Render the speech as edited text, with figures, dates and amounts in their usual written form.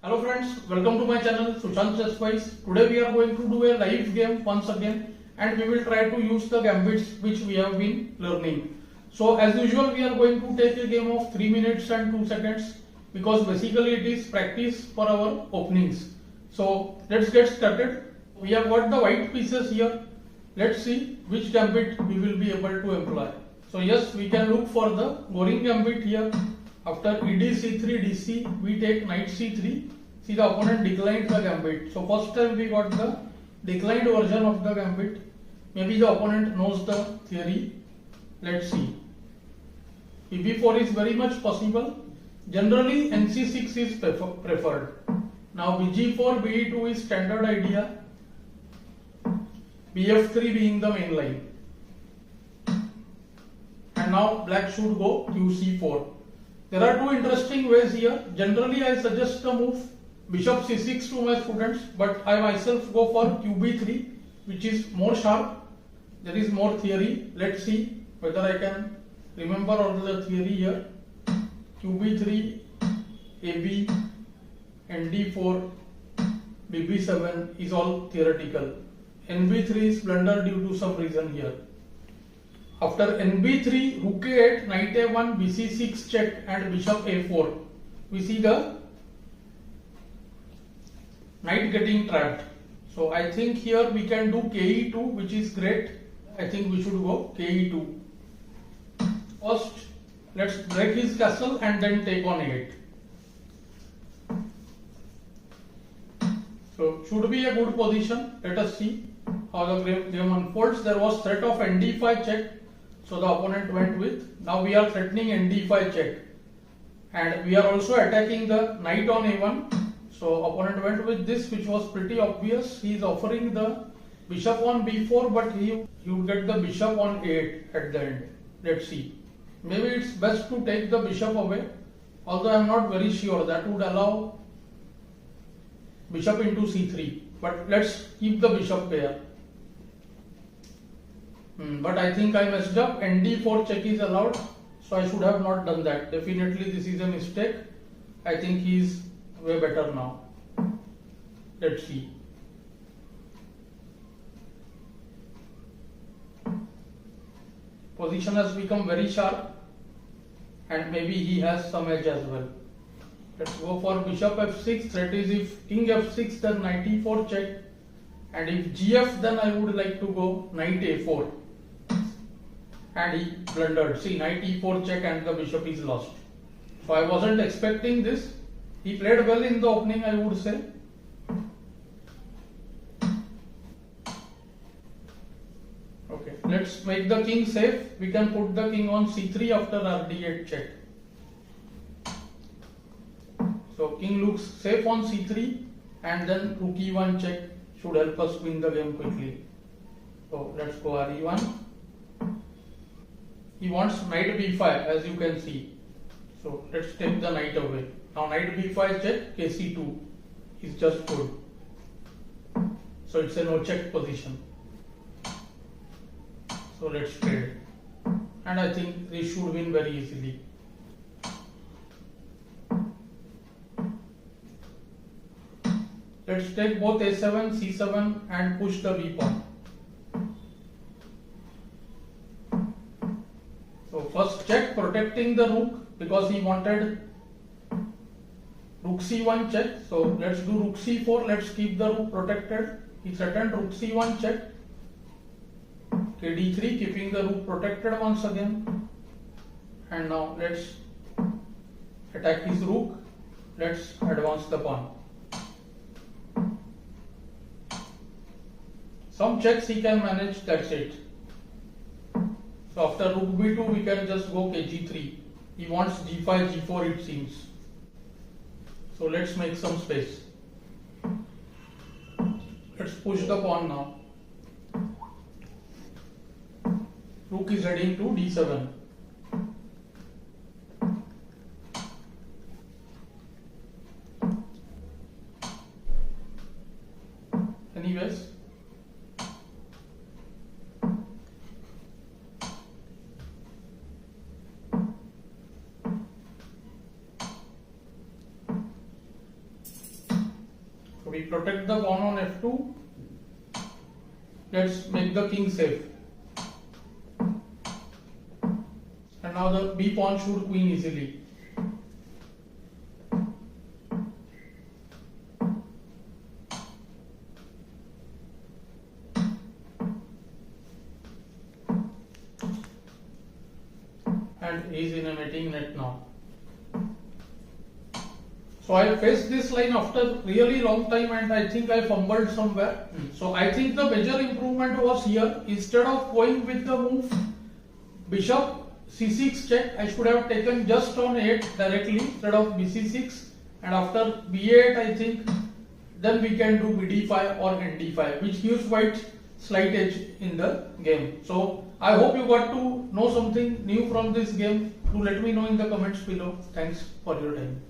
Hello friends, welcome to my channel Sushant Chess Spice. Today we are going to do a live game once again and we will try to use the gambits which we have been learning. So as usual we are going to take a game of 3 minutes and 2 seconds because basically it is practice for our openings. So let's get started. We have got the white pieces here. Let's see which gambit we will be able to employ. So yes, we can look for the Goring Gambit here. After ed c3 dc, we take knight c3. See, the opponent declined the gambit. So first time we got the declined version of the gambit. Maybe the opponent knows the theory. Let's see. bb4 is very much possible. Generally nc6 is preferred. Now bg4, be2 is standard idea. bf3 being the main line. And now black should go qc4. There are two interesting ways here. Generally I suggest the move bishop c6 to my students, but I myself go for qb3, which is more sharp. There is more theory. Let's see whether I can remember all the theory here. qb3, ab, nd4, bb7 is all theoretical. nb3 is blunder due to some reason here. After nb3, rook a8, knight a1, bc6 check and bishop a4. We see the knight getting trapped. So I think here we can do ke2, which is great. I think we should go ke2. First, let's break his castle and then take on a8. So should be a good position. Let us see how the game unfolds. There was threat of nd5 check. So the opponent went with. Now we are threatening nd5 check. And we are also attacking the knight on a1. So opponent went with this, which was pretty obvious. He is offering the bishop on b4, but he would get the bishop on a8 at the end. Let's see. Maybe it's best to take the bishop away. Although I am not very sure. That would allow bishop into c3. But let's keep the bishop there. But I think I messed up. nd4 check is allowed, so I should have not done that. Definitely this is a mistake. I think he is way better now. Let's see. Position has become very sharp and maybe he has some edge as well. Let's go for bishop f6. Threat is if king f6 then knight e4 check, and if gf then I would like to go knight a4. And he blundered. See, knight e4 check and the bishop is lost. So I wasn't expecting this. He played well in the opening, I would say. Okay, let's make the king safe. We can put the king on c3 after rd8 check. So king looks safe on c3 and then rook e1 check should help us win the game quickly. So let's go re1. He wants knight b5, as you can see. So let's take the knight away. Now knight b5 check, kc2 is just good. So it's a no check position. So let's trade. And I think they should win very easily. Let's take both a7, c7 and push the b pawn. So first check, protecting the rook because he wanted rook c1 check. So let's do rook c4. Let's keep the rook protected. He threatened rook c1 check. kd3, keeping the rook protected once again. And now let's attack his rook. Let's advance the pawn. Some checks he can manage, that's it. So after rook b2 we can just go kg3. He wants g5, g4 it seems. So let's make some space. Let's push the pawn now. Rook is heading to d7. Anyways, we protect the pawn on f2. Let's make the king safe. And now the b pawn should queen easily. And he is in a mating net now. So I faced this line after really long time and I think I fumbled somewhere. So I think the major improvement was here. Instead of going with the move bishop c6 check, I should have taken just on 8 directly instead of bc6, and after b8 I think then we can do bd5 or nd5, which gives white slight edge in the game. So I hope you got to know something new from this game. Do let me know in the comments below. Thanks for your time.